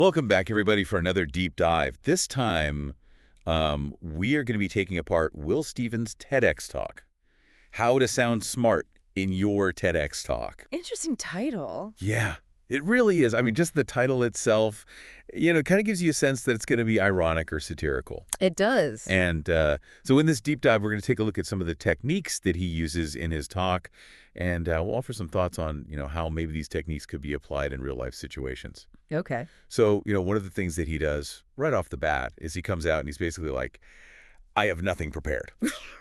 Welcome back, everybody, for another deep dive. This time, we are going to be taking apart Will Stevens' TEDx talk. How to sound smart in your TEDx talk. Interesting title. Yeah, it really is. I mean, just the title itself, kind of gives you a sense that it's going to be ironic or satirical. It does. And so in this deep dive, we're going to take a look at some of the techniques that he uses in his talk, and we'll offer some thoughts on, how maybe these techniques could be applied in real-life situations. Okay. So, one of the things that he does right off the bat is he comes out and he's basically like, I have nothing prepared,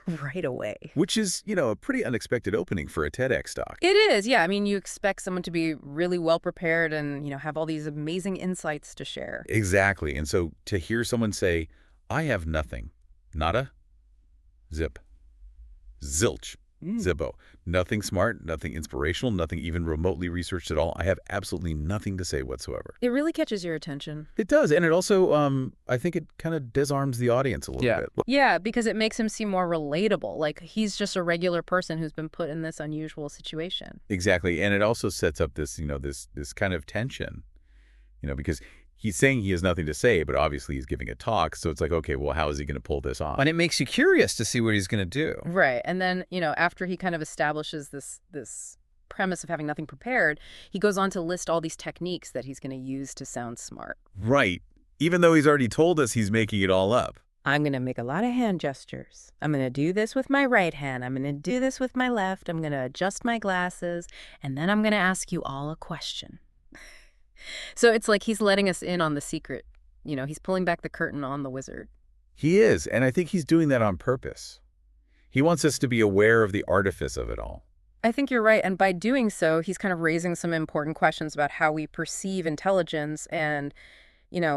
Right away. which is, a pretty unexpected opening for a TEDx talk. It is, yeah. I mean, you expect someone to be really well prepared and, have all these amazing insights to share. Exactly. And so to hear someone say, I have nothing, nada, zip, zilch, zippo, nothing smart, nothing inspirational, nothing even remotely researched at all. I have absolutely nothing to say whatsoever. It really catches your attention. It does. And it also, I think it kind of disarms the audience a little bit. Yeah, because it makes him seem more relatable. Like he's just a regular person who's been put in this unusual situation. Exactly. And it also sets up this, this kind of tension, because he's saying he has nothing to say, but obviously he's giving a talk. So it's like, okay, well, how is he going to pull this off? And it makes you curious to see what he's going to do. Right. And then, after he kind of establishes this premise of having nothing prepared, he goes on to list all these techniques that he's going to use to sound smart. Right. Even though he's already told us he's making it all up. I'm going to make a lot of hand gestures. I'm going to do this with my right hand. I'm going to do this with my left. I'm going to adjust my glasses. And then I'm going to ask you all a question. So it's like he's letting us in on the secret. He's pulling back the curtain on the wizard. He is. And I think he's doing that on purpose. He wants us to be aware of the artifice of it all. I think you're right. And by doing so, he's kind of raising some important questions about how we perceive intelligence and,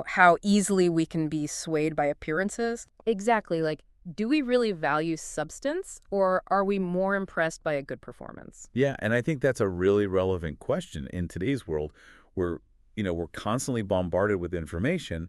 how easily we can be swayed by appearances. Exactly. Like, do we really value substance or are we more impressed by a good performance? Yeah. And I think that's a really relevant question in today's world where, we're constantly bombarded with information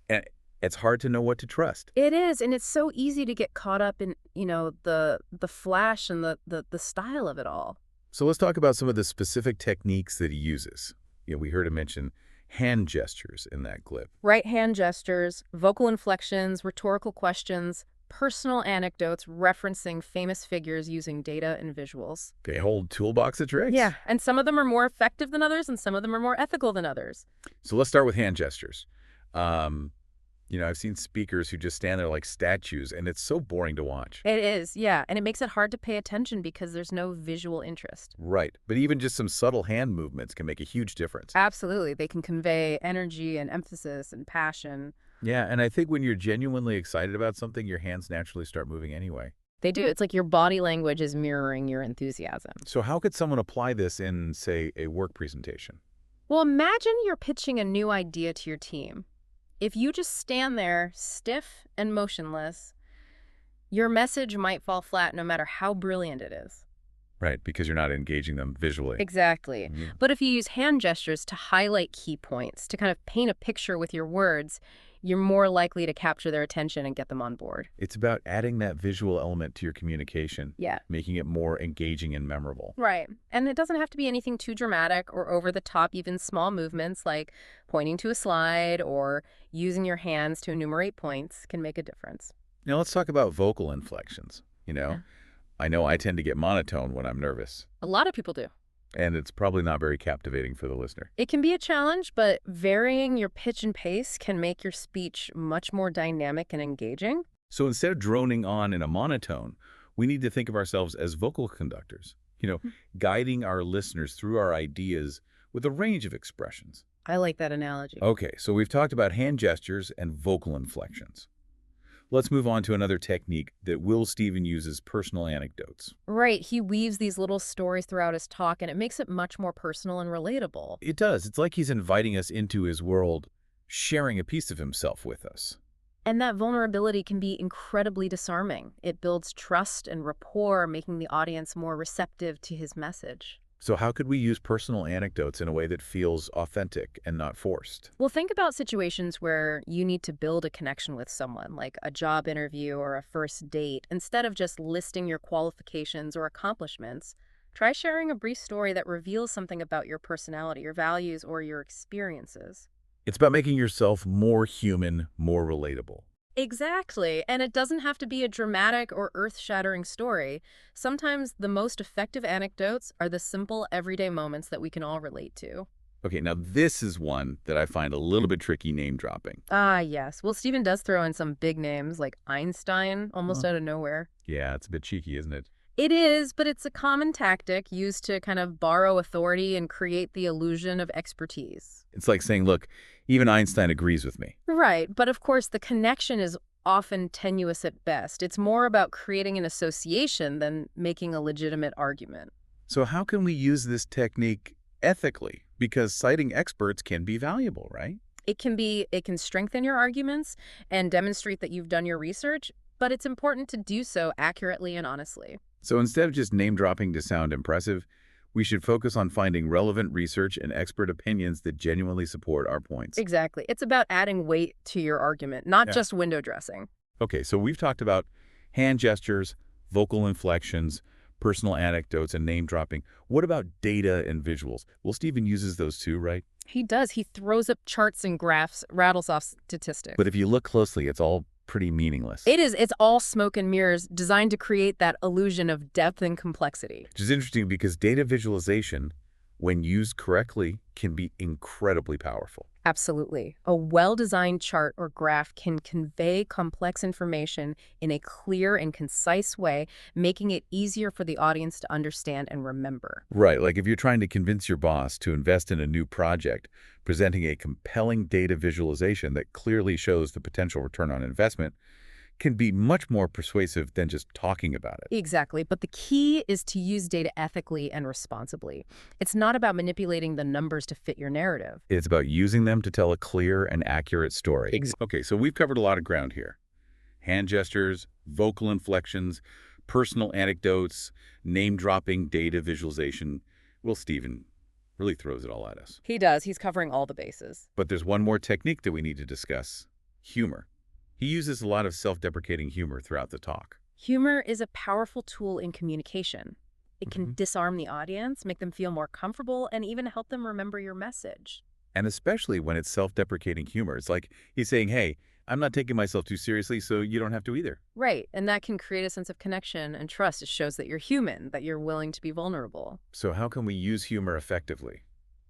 and it's hard to know what to trust. It is, and it's so easy to get caught up in, the flash and the style of it all. So let's talk about some of the specific techniques that he uses. We heard him mention hand gestures in that clip. Right hand gestures, vocal inflections, rhetorical questions, personal anecdotes referencing famous figures using data and visuals. Okay, whole toolbox of tricks. Yeah, and some of them are more effective than others, and some of them are more ethical than others. So let's start with hand gestures. I've seen speakers who just stand there like statues, and it's so boring to watch. It is, yeah, and it makes it hard to pay attention because there's no visual interest. Right, but even just some subtle hand movements can make a huge difference. Absolutely, they can convey energy and emphasis and passion. Yeah, and I think when you're genuinely excited about something, your hands naturally start moving anyway. They do. It's like your body language is mirroring your enthusiasm. So how could someone apply this in, say, a work presentation? Well, imagine you're pitching a new idea to your team. If you just stand there, stiff and motionless, your message might fall flat no matter how brilliant it is. Right, because you're not engaging them visually. Exactly. But if you use hand gestures to highlight key points, to kind of paint a picture with your words, you're more likely to capture their attention and get them on board. It's about adding that visual element to your communication. Yeah. Making it more engaging and memorable. Right. And it doesn't have to be anything too dramatic or over the top. Even small movements like pointing to a slide or using your hands to enumerate points can make a difference. Now let's talk about vocal inflections. I know I tend to get monotone when I'm nervous. A lot of people do. And it's probably not very captivating for the listener. It can be a challenge, but varying your pitch and pace can make your speech much more dynamic and engaging. So instead of droning on in a monotone, we need to think of ourselves as vocal conductors, guiding our listeners through our ideas with a range of expressions. I like that analogy. Okay, so we've talked about hand gestures and vocal inflections. Let's move on to another technique that Will Stevens uses, personal anecdotes. Right. He weaves these little stories throughout his talk, and it makes it much more personal and relatable. It does. It's like he's inviting us into his world, sharing a piece of himself with us. And that vulnerability can be incredibly disarming. It builds trust and rapport, making the audience more receptive to his message. So how could we use personal anecdotes in a way that feels authentic and not forced? Well, think about situations where you need to build a connection with someone, like a job interview or a first date. Instead of just listing your qualifications or accomplishments, try sharing a brief story that reveals something about your personality, your values, or your experiences. It's about making yourself more human, more relatable. Exactly. And it doesn't have to be a dramatic or earth-shattering story. Sometimes the most effective anecdotes are the simple, everyday moments that we can all relate to. Okay, now this is one that I find a little bit tricky name dropping. Ah, yes. Well, Stephen does throw in some big names like Einstein almost Huh. out of nowhere. Yeah, it's a bit cheeky, isn't it? It is, but it's a common tactic used to kind of borrow authority and create the illusion of expertise. It's like saying, look, even Einstein agrees with me. Right, but of course the connection is often tenuous at best. It's more about creating an association than making a legitimate argument. So how can we use this technique ethically? Because citing experts can be valuable, right? It can strengthen your arguments and demonstrate that you've done your research, but it's important to do so accurately and honestly. So instead of just name dropping to sound impressive, we should focus on finding relevant research and expert opinions that genuinely support our points. Exactly. It's about adding weight to your argument, not Yeah. just window dressing. Okay, so we've talked about hand gestures, vocal inflections, personal anecdotes, and name dropping. What about data and visuals? Well, Stephen uses those too, right? He does. He throws up charts and graphs, rattles off statistics. But if you look closely, it's all pretty meaningless. It is. It's all smoke and mirrors designed to create that illusion of depth and complexity. Which is interesting because data visualization, when used correctly, can be incredibly powerful. Absolutely. A well-designed chart or graph can convey complex information in a clear and concise way, making it easier for the audience to understand and remember. Right, like if you're trying to convince your boss to invest in a new project, presenting a compelling data visualization that clearly shows the potential return on investment can be much more persuasive than just talking about it. Exactly. But the key is to use data ethically and responsibly. It's not about manipulating the numbers to fit your narrative. It's about using them to tell a clear and accurate story. Okay, so we've covered a lot of ground here. Hand gestures, vocal inflections, personal anecdotes, name-dropping, data visualization. Well, Stephen really throws it all at us. He does. He's covering all the bases. But there's one more technique that we need to discuss: humor. He uses a lot of self-deprecating humor throughout the talk. Humor is a powerful tool in communication. It can Mhm. disarm the audience, make them feel more comfortable, and even help them remember your message. And especially when it's self-deprecating humor. It's like he's saying, hey, I'm not taking myself too seriously, so you don't have to either. Right, and that can create a sense of connection and trust. It shows that you're human, that you're willing to be vulnerable. So how can we use humor effectively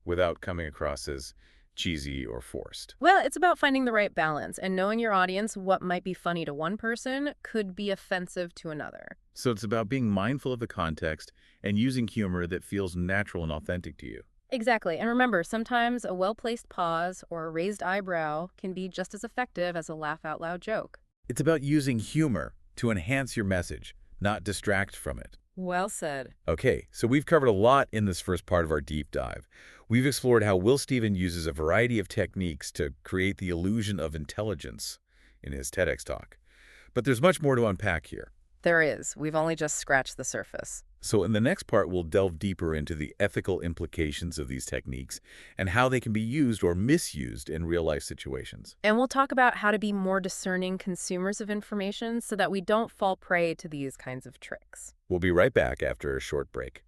without coming across as cheesy or forced? Well, it's about finding the right balance and knowing your audience. What might be funny to one person could be offensive to another. So it's about being mindful of the context and using humor that feels natural and authentic to you. Exactly. And remember, sometimes a well-placed pause or a raised eyebrow can be just as effective as a laugh-out-loud joke. It's about using humor to enhance your message, not distract from it. Well said. Okay, so we've covered a lot in this first part of our deep dive. We've explored how Will Stephen uses a variety of techniques to create the illusion of intelligence in his TEDx talk. But there's much more to unpack here. There is. We've only just scratched the surface. So in the next part, we'll delve deeper into the ethical implications of these techniques and how they can be used or misused in real-life situations. And we'll talk about how to be more discerning consumers of information so that we don't fall prey to these kinds of tricks. We'll be right back after a short break.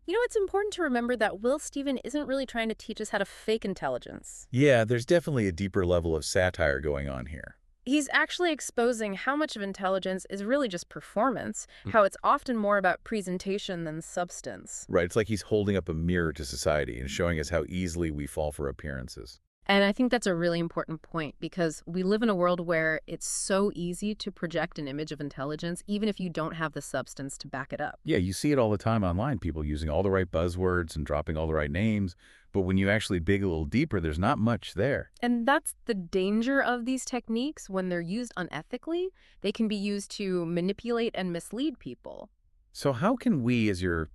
You know, it's important to remember that Will Stephen isn't really trying to teach us how to fake intelligence. Yeah, there's definitely a deeper level of satire going on here. He's actually exposing how much of intelligence is really just performance, how it's often more about presentation than substance. Right, it's like he's holding up a mirror to society and showing us how easily we fall for appearances. And I think that's a really important point because we live in a world where it's so easy to project an image of intelligence even if you don't have the substance to back it up. Yeah, you see it all the time online, people using all the right buzzwords and dropping all the right names, but when you actually dig a little deeper, there's not much there. And that's the danger of these techniques. When they're used unethically, they can be used to manipulate and mislead people. So how can we, as your,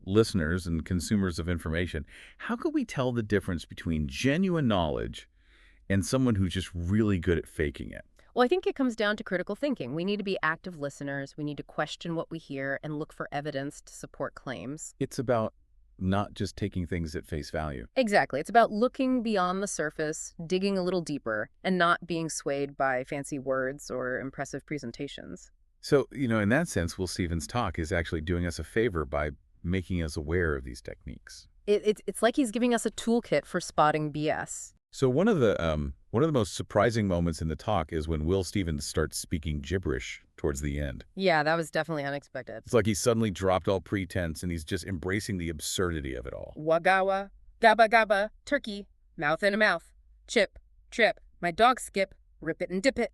listeners and consumers of information, how could we tell the difference between genuine knowledge and someone who's just really good at faking it? Well, I think it comes down to critical thinking. We need to be active listeners. We need to question what we hear and look for evidence to support claims. It's about not just taking things at face value. Exactly. It's about looking beyond the surface, digging a little deeper, and not being swayed by fancy words or impressive presentations. So, in that sense, Will Stephen's talk is actually doing us a favor by making us aware of these techniques. It's like he's giving us a toolkit for spotting BS. So one of the most surprising moments in the talk is when Will Stevens starts speaking gibberish towards the end. Yeah, that was definitely unexpected. It's like he suddenly dropped all pretense and he's just embracing the absurdity of it all. Wagawa, gabba gabba, turkey, mouth in a mouth, chip, trip, my dog skip, rip it and dip it.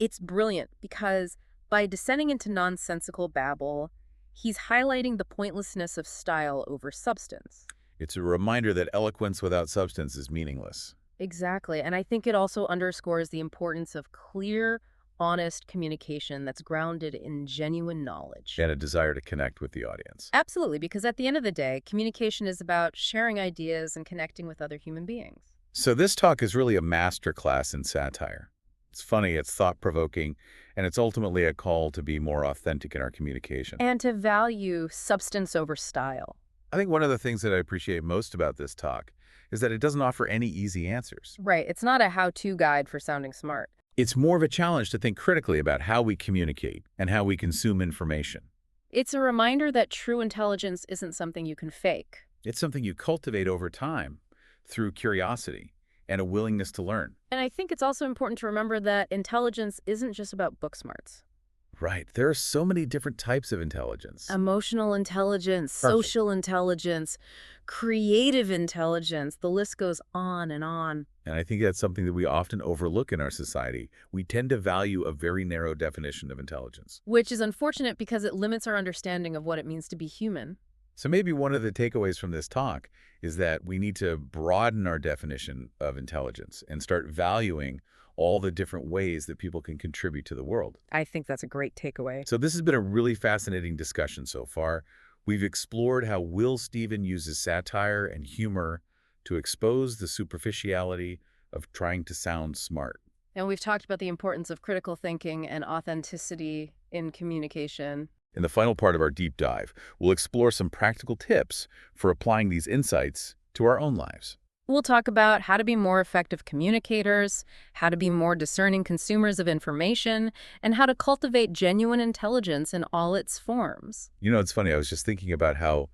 It's brilliant because by descending into nonsensical babble, he's highlighting the pointlessness of style over substance. It's a reminder that eloquence without substance is meaningless. Exactly. And I think it also underscores the importance of clear, honest communication that's grounded in genuine knowledge. And a desire to connect with the audience. Absolutely, because at the end of the day, communication is about sharing ideas and connecting with other human beings. So this talk is really a masterclass in satire. It's funny, it's thought-provoking, and it's ultimately a call to be more authentic in our communication. And to value substance over style. I think one of the things that I appreciate most about this talk is that it doesn't offer any easy answers. Right. It's not a how-to guide for sounding smart. It's more of a challenge to think critically about how we communicate and how we consume information. It's a reminder that true intelligence isn't something you can fake. It's something you cultivate over time through curiosity and a willingness to learn. And I think it's also important to remember that intelligence isn't just about book smarts. Right. There are so many different types of intelligence. Emotional intelligence, Perfect. social intelligence, creative intelligence, the list goes on and on. And I think that's something that we often overlook in our society. We tend to value a very narrow definition of intelligence. Which is unfortunate because it limits our understanding of what it means to be human. So maybe one of the takeaways from this talk is that we need to broaden our definition of intelligence and start valuing all the different ways that people can contribute to the world. I think that's a great takeaway. So this has been a really fascinating discussion so far. We've explored how Will Stevens uses satire and humor to expose the superficiality of trying to sound smart. And we've talked about the importance of critical thinking and authenticity in communication. In the final part of our deep dive, we'll explore some practical tips for applying these insights to our own lives. We'll talk about how to be more effective communicators, how to be more discerning consumers of information, and how to cultivate genuine intelligence in all its forms. You know, it's funny, I was just thinking about how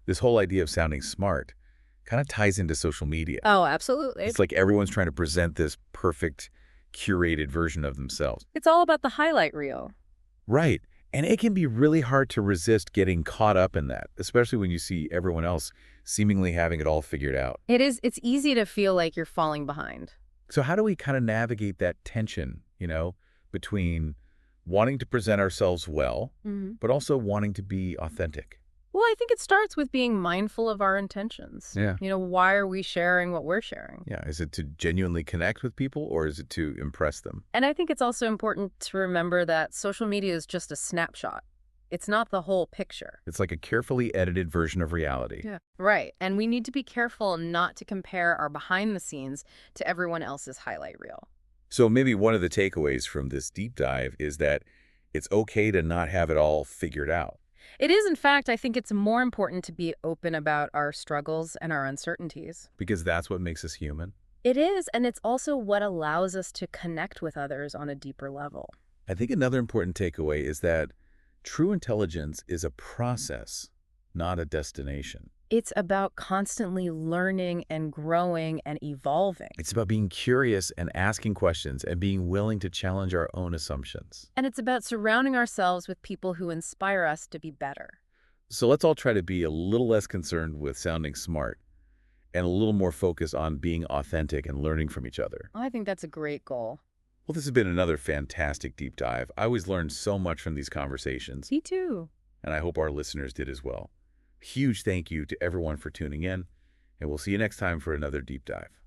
this whole idea of sounding smart kind of ties into social media. Oh, absolutely. It's like everyone's trying to present this perfect, curated version of themselves. It's all about the highlight reel. Right. And it can be really hard to resist getting caught up in that, especially when you see everyone else seemingly having it all figured out. It's easy to feel like you're falling behind. So how do we kind of navigate that tension, between wanting to present ourselves well, but also wanting to be authentic? Well, I think it starts with being mindful of our intentions. Yeah. Why are we sharing what we're sharing? Yeah. Is it to genuinely connect with people or is it to impress them? And I think it's also important to remember that social media is just a snapshot. It's not the whole picture. It's like a carefully edited version of reality. Yeah. Right. And we need to be careful not to compare our behind the scenes to everyone else's highlight reel. So maybe one of the takeaways from this deep dive is that it's okay to not have it all figured out. It is, in fact, I think it's more important to be open about our struggles and our uncertainties. Because that's what makes us human. It is, and it's also what allows us to connect with others on a deeper level. I think another important takeaway is that true intelligence is a process, not a destination. It's about constantly learning and growing and evolving. It's about being curious and asking questions and being willing to challenge our own assumptions. And it's about surrounding ourselves with people who inspire us to be better. So let's all try to be a little less concerned with sounding smart and a little more focused on being authentic and learning from each other. I think that's a great goal. Well, this has been another fantastic deep dive. I always learn so much from these conversations, Me too. and I hope our listeners did as well. Huge thank you to everyone for tuning in, and we'll see you next time for another deep dive.